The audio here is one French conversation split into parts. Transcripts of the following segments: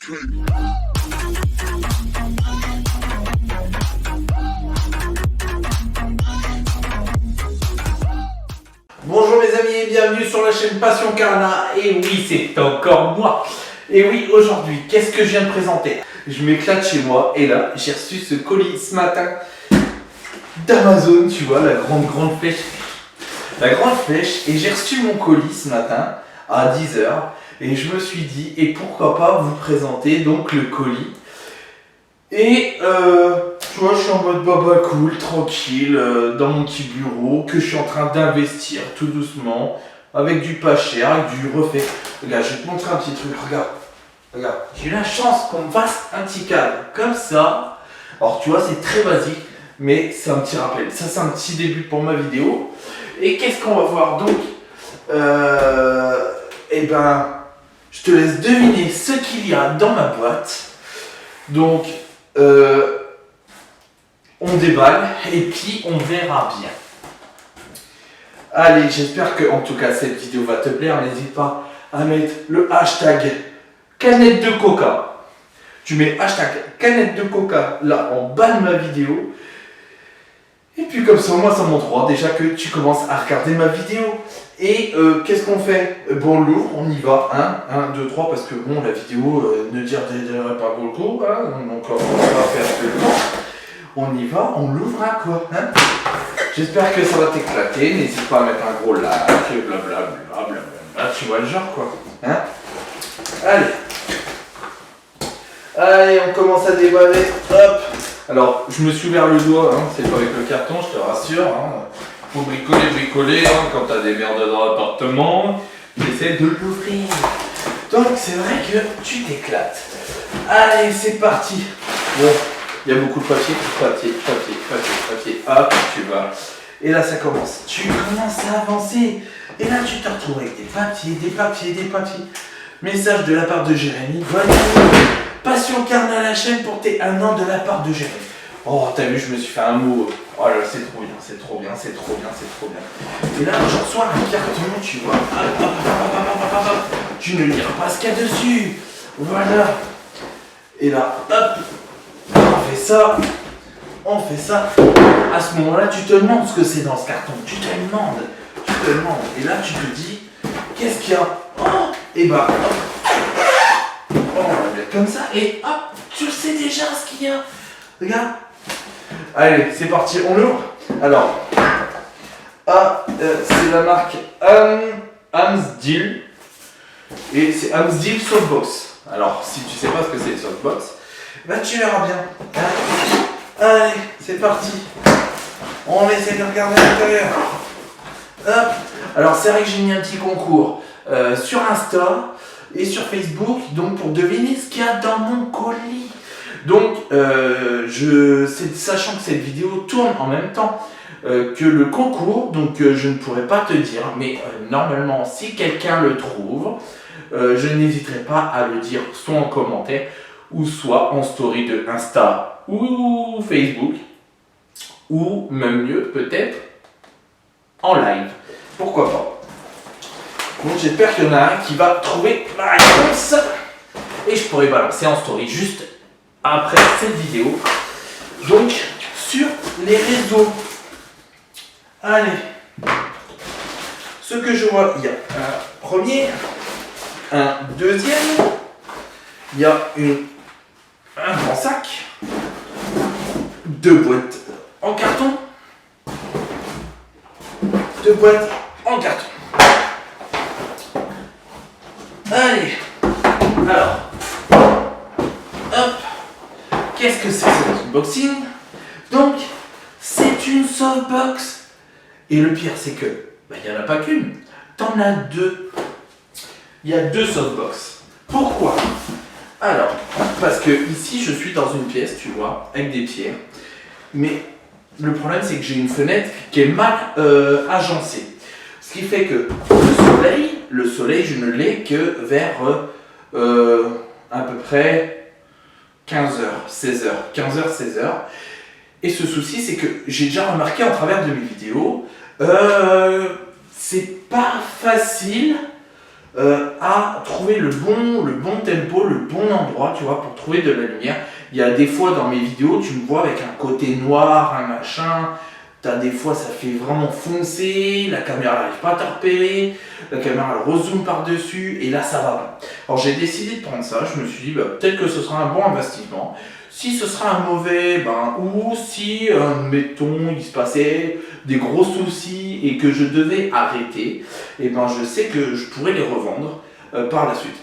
Bonjour mes amis et bienvenue sur la chaîne Passion Carna. Et oui, c'est encore moi. Et oui, aujourd'hui, qu'est-ce que je viens de présenter? Je m'éclate chez moi et là, j'ai reçu ce colis ce matin d'Amazon, tu vois, la grande flèche. La grande flèche, et j'ai reçu mon colis ce matin à 10 h. Et je me suis dit, et pourquoi pas vous présenter donc le colis. Et tu vois, je suis en mode baba cool, tranquille, dans mon petit bureau, que je suis en train d'investir tout doucement, avec du pas cher, avec du refait. Regarde, je vais te montrer un petit truc, regarde. Regarde, j'ai eu la chance qu'on me fasse un petit cadre, comme ça. Alors tu vois, c'est très basique, mais c'est un petit rappel. Ça, c'est un petit début pour ma vidéo. Et qu'est-ce qu'on va voir donc? Eh ben, je te laisse deviner ce qu'il y a dans ma boîte. Donc, on déballe et puis on verra bien. Allez, j'espère que en tout cas cette vidéo va te plaire. N'hésite pas à mettre le hashtag canette de coca. Tu mets hashtag canette de coca là en bas de ma vidéo. Et puis comme ça, moi ça montrera déjà que tu commences à regarder ma vidéo. Et qu'est-ce qu'on fait? Bon, on l'ouvre, on y va. 1, 2, 3, parce que bon, la vidéo ne dirait pas beaucoup. Hein, donc on va faire ce temps. On y va, on l'ouvre à quoi, hein? J'espère que ça va t'éclater. N'hésite pas à mettre un gros like, blablabla. Tu vois le genre quoi. Hein? Allez, on commence à déballer. Hop. Alors, je me suis ouvert le doigt, hein, c'est pas avec le carton, je te rassure. Hein. Faut bricoler, hein, quand t'as des merdes dans l'appartement, j'essaie de l'ouvrir. Donc, c'est vrai que tu t'éclates. Allez, c'est parti. Bon, il y a beaucoup de papier. Hop, tu vas. Et là, ça commence. Tu commences à avancer. Et là, tu te retrouves avec des papiers. Message de la part de Jérémy. Voilà. Passion Carna la chaîne pour tes 1 an de la part de Jérémy. Oh, t'as vu, je me suis fait un mot. Oh là, c'est trop bien. Et là, je reçois un carton, tu vois. Hop. Tu ne liras pas ce qu'il y a dessus. Voilà. Et là, hop. On fait ça. À ce moment-là, tu te demandes ce que c'est dans ce carton. Tu te demandes. Et là, tu te dis, qu'est-ce qu'il y a? Oh, et bah, hop. On va le mettre comme ça. Et hop, tu sais déjà ce qu'il y a. Regarde. Allez, c'est parti, on l'ouvre. Alors, c'est la marque Amsdil. Et c'est Amsdil Softbox. Alors, si tu sais pas ce que c'est Softbox, bah tu verras bien. Allez, c'est parti. On essaie de regarder à l'intérieur. Hop. Alors, c'est vrai que j'ai mis un petit concours sur Insta et sur Facebook, donc pour deviner ce qu'il y a dans mon colis. Donc, sachant que cette vidéo tourne en même temps que le concours, donc je ne pourrais pas te dire, mais normalement, si quelqu'un le trouve, je n'hésiterai pas à le dire soit en commentaire, ou soit en story de Insta ou Facebook, ou même mieux, peut-être, en live. Pourquoi pas? Donc, j'espère qu'il y en a un qui va trouver ma réponse, et je pourrai balancer en story juste après cette vidéo, donc sur les réseaux. Allez, ce que je vois, il y a un premier, un deuxième, il y a un grand sac, 2 boîtes en carton, 2 boîtes en carton. Allez, alors, hop. Qu'est-ce que c'est cet unboxing? Donc, c'est une softbox. Et le pire, c'est que, il n'y en a pas qu'une. T'en as 2. Il y a 2 softbox. Pourquoi? Alors, parce que ici, je suis dans une pièce, tu vois, avec des pierres. Mais le problème, c'est que j'ai une fenêtre qui est mal agencée. Ce qui fait que le soleil, je ne l'ai que vers à peu près 15h, 16h. Et ce souci, c'est que j'ai déjà remarqué en travers de mes vidéos, c'est pas facile à trouver le bon tempo, le bon endroit, tu vois, pour trouver de la lumière. Il y a des fois dans mes vidéos, tu me vois avec un côté noir, un machin. T'as des fois, ça fait vraiment foncer, la caméra n'arrive pas à te repérer, la caméra elle rezoome par-dessus, et là ça va. Alors j'ai décidé de prendre ça, je me suis dit, peut-être que ce sera un bon investissement. Si ce sera un mauvais, ou si, mettons, il se passait des gros soucis et que je devais arrêter, et je sais que je pourrais les revendre par la suite.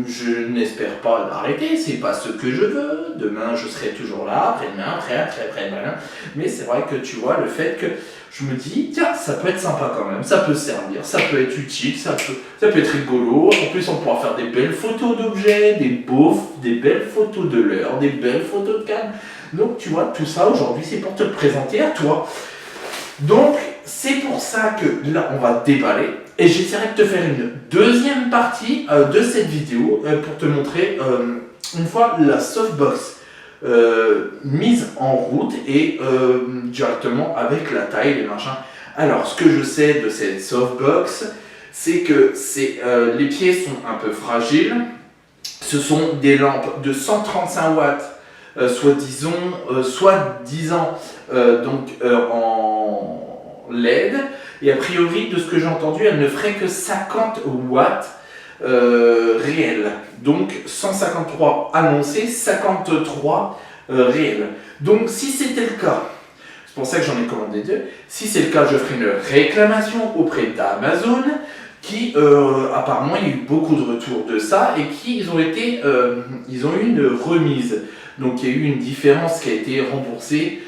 Je n'espère pas arrêter, c'est pas ce que je veux. Demain, je serai toujours là, après-demain, après-demain. Mais c'est vrai que tu vois, le fait que je me dis, tiens, ça peut être sympa quand même, ça peut servir, ça peut être utile, ça peut être rigolo. En plus, on pourra faire des belles photos d'objets, des belles photos de l'heure, des belles photos de canne. Donc, tu vois, tout ça aujourd'hui, c'est pour te présenter à toi. Donc, c'est pour ça que là, on va déballer et j'essaierai de te faire une deuxième partie de cette vidéo pour te montrer une fois la softbox mise en route et directement avec la taille, les machins. Alors, ce que je sais de cette softbox, c'est que les pieds sont un peu fragiles. Ce sont des lampes de 135 watts, soi-disant en LED, et a priori de ce que j'ai entendu elle ne ferait que 50 watts réels, donc 153 annoncés, 53 réels. Donc si c'était le cas, c'est pour ça que j'en ai commandé deux, si c'est le cas je ferai une réclamation auprès d'Amazon qui apparemment il y a eu beaucoup de retours de ça et qui ils ont eu une remise, donc il y a eu une différence qui a été remboursée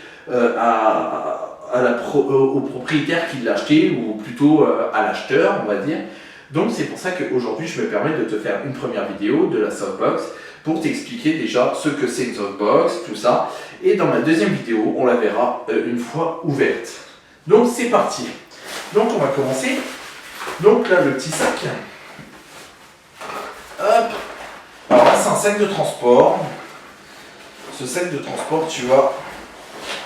au propriétaire qui l'a acheté, ou plutôt à l'acheteur, on va dire. Donc c'est pour ça qu'aujourd'hui je me permets de te faire une première vidéo de la softbox pour t'expliquer déjà ce que c'est une softbox, tout ça. Et dans ma deuxième vidéo, on la verra une fois ouverte. Donc c'est parti. Donc on va commencer. Donc là le petit sac. Hop. Alors là c'est un sac de transport. Ce sac de transport, tu vois.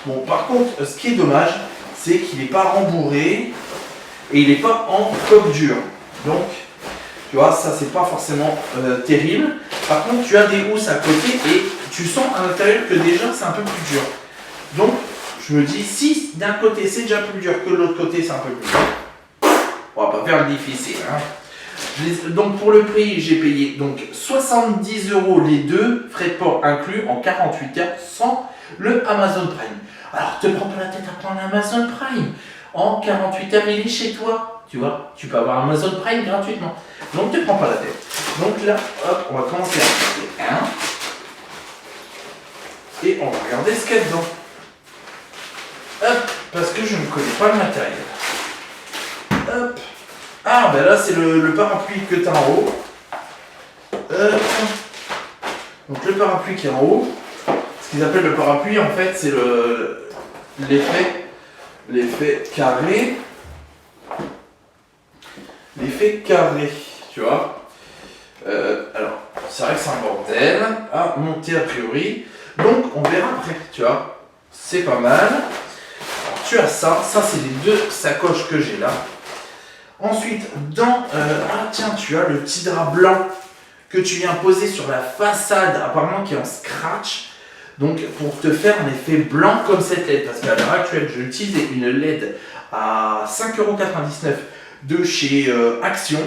Bon, par contre, ce qui est dommage, c'est qu'il n'est pas rembourré et il n'est pas en coque dure. Donc, tu vois, ça c'est pas forcément terrible. Par contre, tu as des housses à côté et tu sens à l'intérieur que déjà c'est un peu plus dur. Donc, je me dis, si d'un côté c'est déjà plus dur que de l'autre côté c'est un peu plus dur, on va pas faire le difficile. Hein. Donc pour le prix, j'ai payé donc 70 € les deux, frais de port inclus en 48 heures sans le Amazon Prime. Alors te prends pas la tête à prendre Amazon Prime. En 48 heures, il est chez toi. Tu vois, tu peux avoir Amazon Prime gratuitement. Donc te prends pas la tête. Donc là, hop, on va commencer à regarder un. Et on va regarder ce qu'il y a dedans. Hop, parce que je ne connais pas le matériel. Hop. Ah, ben là, c'est le parapluie que tu as en haut. Donc, le parapluie qui est en haut. Ce qu'ils appellent le parapluie, en fait, c'est l'effet carré. L'effet carré, tu vois. Alors, c'est vrai que c'est un bordel à monter a priori. Donc, on verra après, tu vois. C'est pas mal. Alors, tu as ça. Ça, c'est les deux sacoches que j'ai là. Ensuite, tu as le petit drap blanc que tu viens poser sur la façade, apparemment qui est en scratch. Donc, pour te faire un effet blanc comme cette LED. Parce qu'à l'heure actuelle, je utilise une LED à 5,99 € de chez Action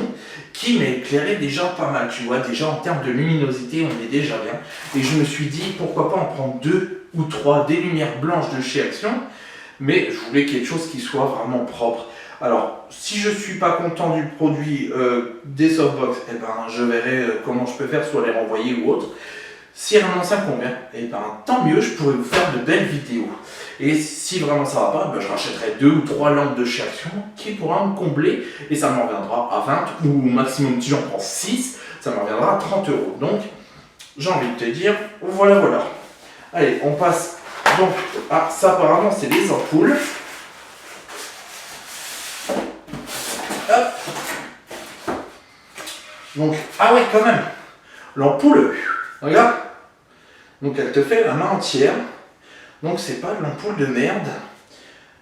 qui m'éclairait déjà pas mal. Tu vois, déjà en termes de luminosité, on est déjà bien. Et je me suis dit, pourquoi pas en prendre 2 ou 3 des lumières blanches de chez Action. Mais je voulais quelque chose qui soit vraiment propre. Alors, si je ne suis pas content du produit des softbox, je verrai comment je peux faire, soit les renvoyer ou autre. Si vraiment ça me convient, tant mieux, je pourrais vous faire de belles vidéos. Et si vraiment ça va pas, je rachèterai 2 ou 3 lampes de chez Action qui pourra me combler et ça me reviendra à 20 ou maximum si j'en prends 6, ça me reviendra à 30 €. Donc, j'ai envie de te dire, voilà. Allez, on passe donc à ça, apparemment c'est les ampoules. Hop. Donc, ah ouais, quand même. L'ampoule, regarde. Donc, elle te fait la main entière. Donc, c'est pas de l'ampoule de merde.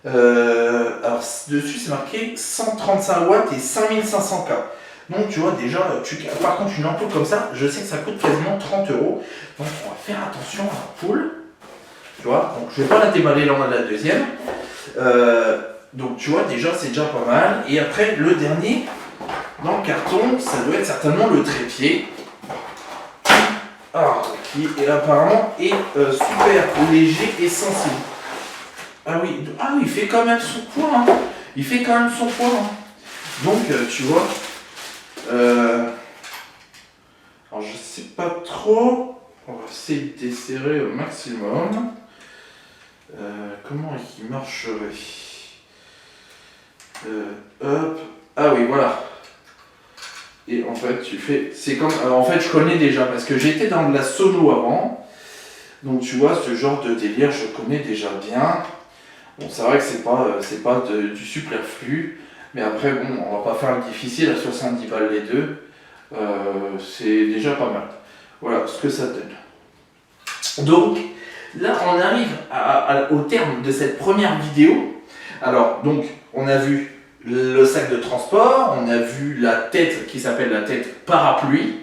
Alors, dessus, c'est marqué 135 watts et 5500K. Donc tu vois déjà, par contre une ampoule comme ça, je sais que ça coûte quasiment 30 euros. Donc on va faire attention à l'ampoule. Tu vois, donc je vais pas la déballer dans la deuxième. Donc tu vois déjà c'est déjà pas mal. Et après le dernier dans le carton, ça doit être certainement le trépied. Qui apparemment est super léger et sensible. Ah oui, il fait quand même son poids. Hein. Il fait quand même son poids. Hein. Donc tu vois. Alors je sais pas trop. On va essayer de desserrer au maximum. Comment est-ce qu'il marcherait hop. Ah oui, voilà. Et en fait, tu fais. C'est comme. En fait, je connais déjà parce que j'étais dans de la sono avant. Donc, tu vois, ce genre de délire, je connais déjà bien. Bon, c'est vrai que c'est pas du superflu. Mais après, bon, on va pas faire le difficile à 70 balles les deux. C'est déjà pas mal. Voilà ce que ça donne. Donc, là, on arrive au terme de cette première vidéo. Alors, donc, on a vu le sac de transport, on a vu la tête qui s'appelle la tête parapluie,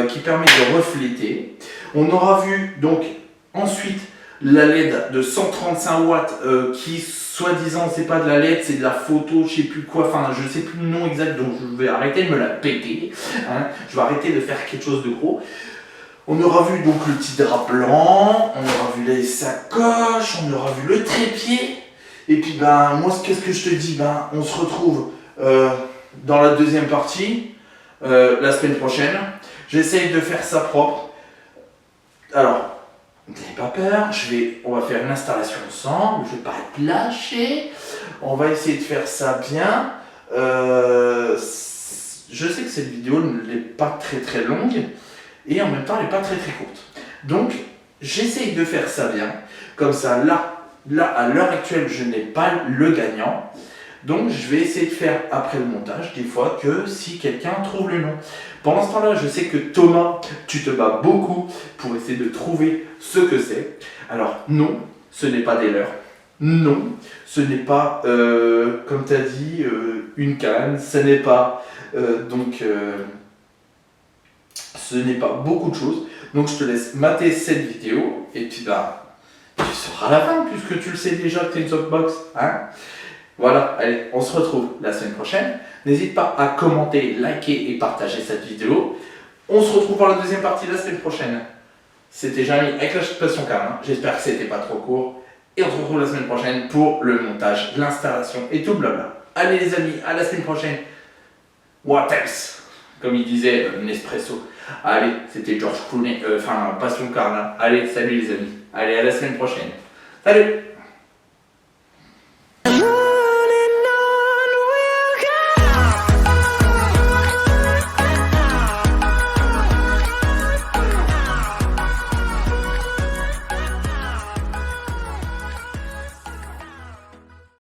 qui permet de refléter. On aura vu donc ensuite la LED de 135 watts qui soi-disant c'est pas de la LED, c'est de la photo, je sais plus quoi, enfin je sais plus le nom exact, donc je vais arrêter de me la péter, hein. Je vais arrêter de faire quelque chose de gros. On aura vu donc le petit drap blanc, on aura vu les sacoches, on aura vu le trépied. Et puis ben moi qu'est-ce que je te dis, ben on se retrouve dans la deuxième partie la semaine prochaine. J'essaye de faire ça propre. Alors, n'ayez pas peur, on va faire une installation ensemble, je vais pas être lâché. On va essayer de faire ça bien. Je sais que cette vidéo n'est pas très très longue et en même temps elle n'est pas très très courte. Donc j'essaye de faire ça bien. Comme ça, là à l'heure actuelle, je n'ai pas le gagnant. Donc je vais essayer de faire après le montage des fois que si quelqu'un trouve le nom. Pendant ce temps-là, je sais que Thomas, tu te bats beaucoup pour essayer de trouver ce que c'est. Alors non, ce n'est pas des leurres. Non, ce n'est pas, comme tu as dit, une canne. Ce n'est pas, ce n'est pas beaucoup de choses. Donc je te laisse mater cette vidéo et puis bah, tu sauras la fin puisque tu le sais déjà que tu es une softbox. Hein. Voilà, allez, on se retrouve la semaine prochaine. N'hésite pas à commenter, liker et partager cette vidéo. On se retrouve pour la deuxième partie la semaine prochaine. C'était Jérémy avec la Passion Carmin. J'espère que c'était pas trop court. Et on se retrouve la semaine prochaine pour le montage, l'installation et tout blabla. Allez les amis, à la semaine prochaine. What else? Comme il disait Nespresso. Allez, c'était George Clooney, Passion Carmin. Allez, salut les amis. Allez, à la semaine prochaine. Salut!